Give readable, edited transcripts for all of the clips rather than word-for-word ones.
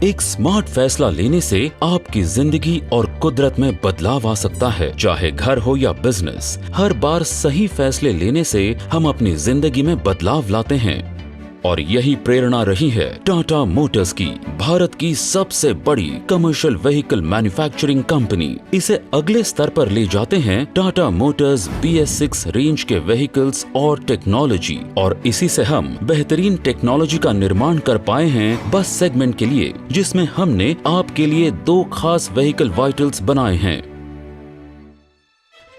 एक स्मार्ट फैसला लेने से आपकी जिंदगी और कुदरत में बदलाव आ सकता है। चाहे घर हो या बिजनेस, हर बार सही फैसले लेने से हम अपनी जिंदगी में बदलाव लाते हैं। और यही प्रेरणा रही है टाटा मोटर्स की, भारत की सबसे बड़ी कमर्शियल व्हीकल मैन्युफैक्चरिंग कंपनी। इसे अगले स्तर पर ले जाते हैं टाटा मोटर्स BS6 रेंज के व्हीकल्स और टेक्नोलॉजी, और इसी से हम बेहतरीन टेक्नोलॉजी का निर्माण कर पाए हैं बस सेगमेंट के लिए, जिसमें हमने आपके लिए 2 खास व्हीकल वाइटल्स बनाए हैं।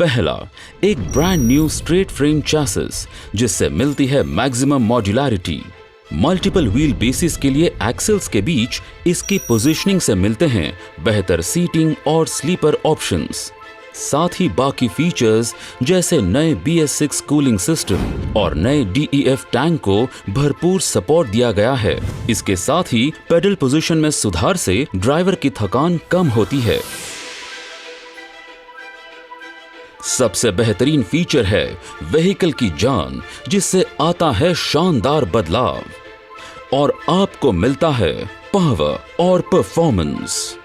पहला, एक brand new straight frame chassis, जिससे मिलती है maximum modularity. Multiple wheel basis के लिए एक्सेल्स के बीच इसकी पोजीशनिंग से मिलते हैं बेहतर सीटिंग और स्लीपर ऑप्शंस। साथ ही बाकी फीचर्स जैसे नए BS6 कूलिंग सिस्टम और नए DEF टैंक को भरपूर सपोर्ट दिया गया है। इसके साथ ही पेडल पोजीशन में सुधार से ड्राइवर की थकान कम होती है। सबसे बेहतरीन फीचर है व्हीकल की जान, जिससे आता है शानदार बदलाव और आपको मिलता है पावर और परफॉर्मेंस।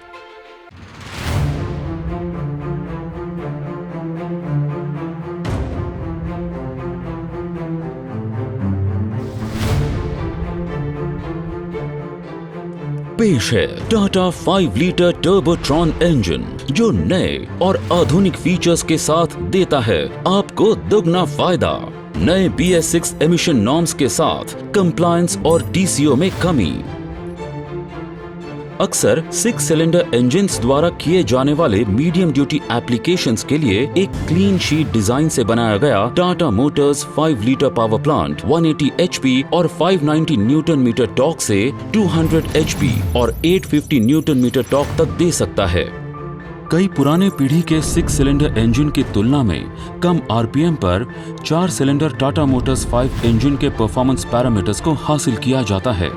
पेश है टाटा 5 लीटर टर्बोट्रॉन इंजन, जो नए और आधुनिक फीचर्स के साथ देता है आपको दुगना फायदा। नए BS6 एमिशन नॉर्म्स के साथ कंप्लायंस और DCO में कमी। अक्सर 6 सिलेंडर इंजन्स द्वारा किए जाने वाले मीडियम ड्यूटी एप्लीकेशंस के लिए एक क्लीन शीट डिजाइन से बनाया गया Tata Motors 5 litre power plant 180 HP और 590 न्यूटन मीटर टॉर्क से 200 HP और 850 न्यूटन मीटर टॉर्क तक दे सकता है। कई पुराने पीढ़ी के 6 सिलेंडर इंजन की तुलना में कम RPM पर 4 सिलेंडर टाटा मोटर्स 5 इंजन के परफॉर्मेंस पैरामीटर्स को हासिल किया जाता है।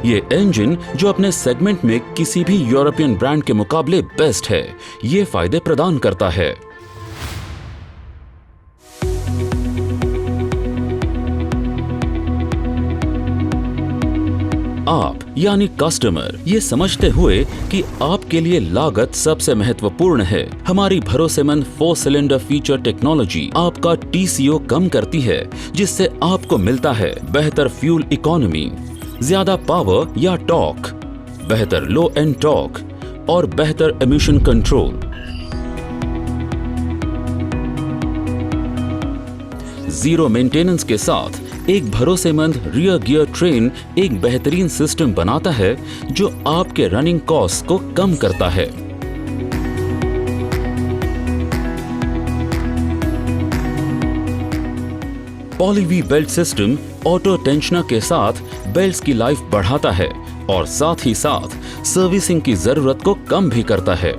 ये इंजन, जो अपने सेगमेंट में किसी भी यूरोपियन ब्रांड के मुकाबले बेस्ट है, ये फायदे प्रदान करता है। आप यानी कस्टमर ये समझते हुए कि आपके लिए लागत सबसे महत्वपूर्ण है, हमारी भरोसेमंद 4 सिलेंडर फीचर टेक्नोलॉजी आपका TCO कम करती है, जिससे आपको मिलता है बेहतर फ्यूल इकोनॉमी, ज्यादा पावर या टॉर्क, बेहतर लो एंड टॉर्क और बेहतर एमिशन कंट्रोल। जीरो मेंटेनेंस के साथ एक भरोसेमंद रियर गियर ट्रेन एक बेहतरीन सिस्टम बनाता है, जो आपके रनिंग कॉस्ट को कम करता है। पॉलीवी बेल्ट सिस्टम ऑटो टेंशनर के साथ बेल्ट्स की लाइफ बढ़ाता है और साथ ही साथ सर्विसिंग की जरूरत को कम भी करता है।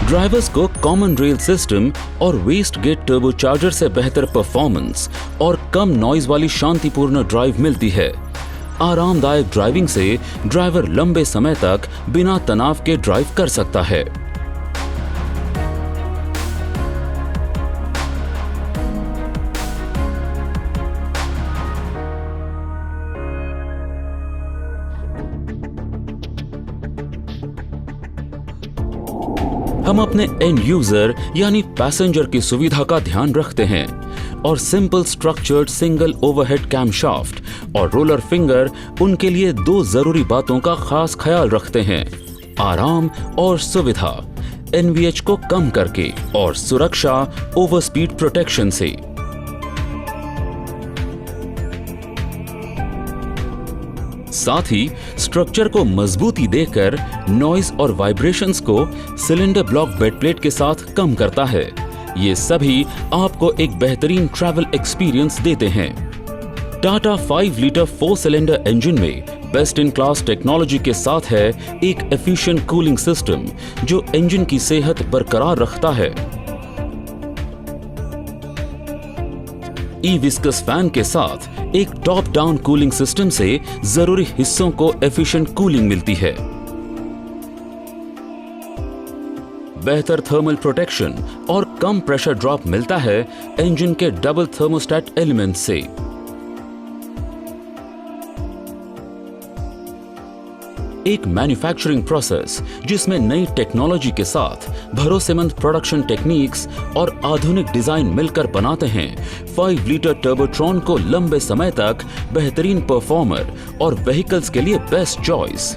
ड्राइवर्स को कॉमन रेल सिस्टम और वेस्ट गेट टर्बोचार्जर से बेहतर परफॉर्मेंस और कम नॉइज वाली शांतिपूर्ण ड्राइव मिलती है। आरामदायक ड्राइविंग से ड्राइवर लंबे समय तक बिना तनाव के ड्राइव कर सकता है। हम अपने एंड यूजर यानी पैसेंजर की सुविधा का ध्यान रखते हैं और simple structured single overhead camshaft और रोलर फिंगर उनके लिए 2 जरूरी बातों का खास ख्याल रखते हैं, आराम और सुविधा, NVH को कम करके और सुरक्षा ओवर स्पीड प्रोटेक्शन से। साथ ही स्ट्रक्चर को मजबूती देकर नॉइज और वाइब्रेशंस को सिलेंडर ब्लॉक बेडप्लेट के साथ कम करता है। ये सभी आपको एक बेहतरीन ट्रैवल एक्सपीरियंस देते हैं। टाटा 5 लीटर 4 सिलेंडर इंजन में बेस्ट इन क्लास टेक्नोलॉजी के साथ है एक एफिशिएंट कूलिंग सिस्टम, जो इंजन की सेहत बरकरार रखता है। ई-विस्कस फैन के साथ एक टॉप डाउन कूलिंग सिस्टम से जरूरी हिस्सों को एफिशिएंट कूलिंग मिलती है। बेहतर थर्मल प्रोटेक्शन और कम प्रेशर ड्रॉप मिलता है इंजन के डबल थर्मोस्टेट एलिमेंट से। एक मैन्युफैक्चरिंग प्रोसेस जिसमें नई टेक्नोलॉजी के साथ भरोसेमंद प्रोडक्शन टेक्निक्स और आधुनिक डिजाइन मिलकर बनाते हैं 5 लीटर टर्बोट्रॉन को लंबे समय तक बेहतरीन परफॉर्मर और व्हीकल्स के लिए बेस्ट चॉइस।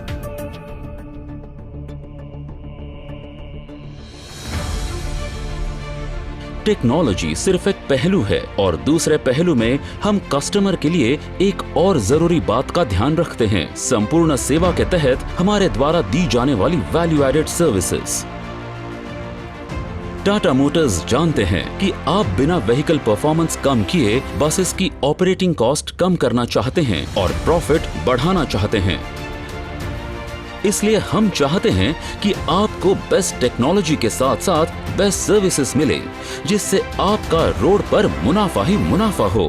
टेक्नोलॉजी सिर्फ एक पहलू है और दूसरे पहलू में हम कस्टमर के लिए एक और जरूरी बात का ध्यान रखते हैं, संपूर्ण सेवा के तहत हमारे द्वारा दी जाने वाली value added services. Tata Motors जानते हैं कि आप बिना व्हीकल परफॉर्मेंस कम किए बसेस की ऑपरेटिंग कॉस्ट कम करना चाहते हैं और प्रॉफिट बढ़ाना चाहते हैं। इसलिए हम चाहते हैं कि आपको बेस्ट टेक्नोलॉजी के साथ साथ बेस्ट सर्विसेज मिले, जिससे आपका रोड पर मुनाफा ही मुनाफा हो।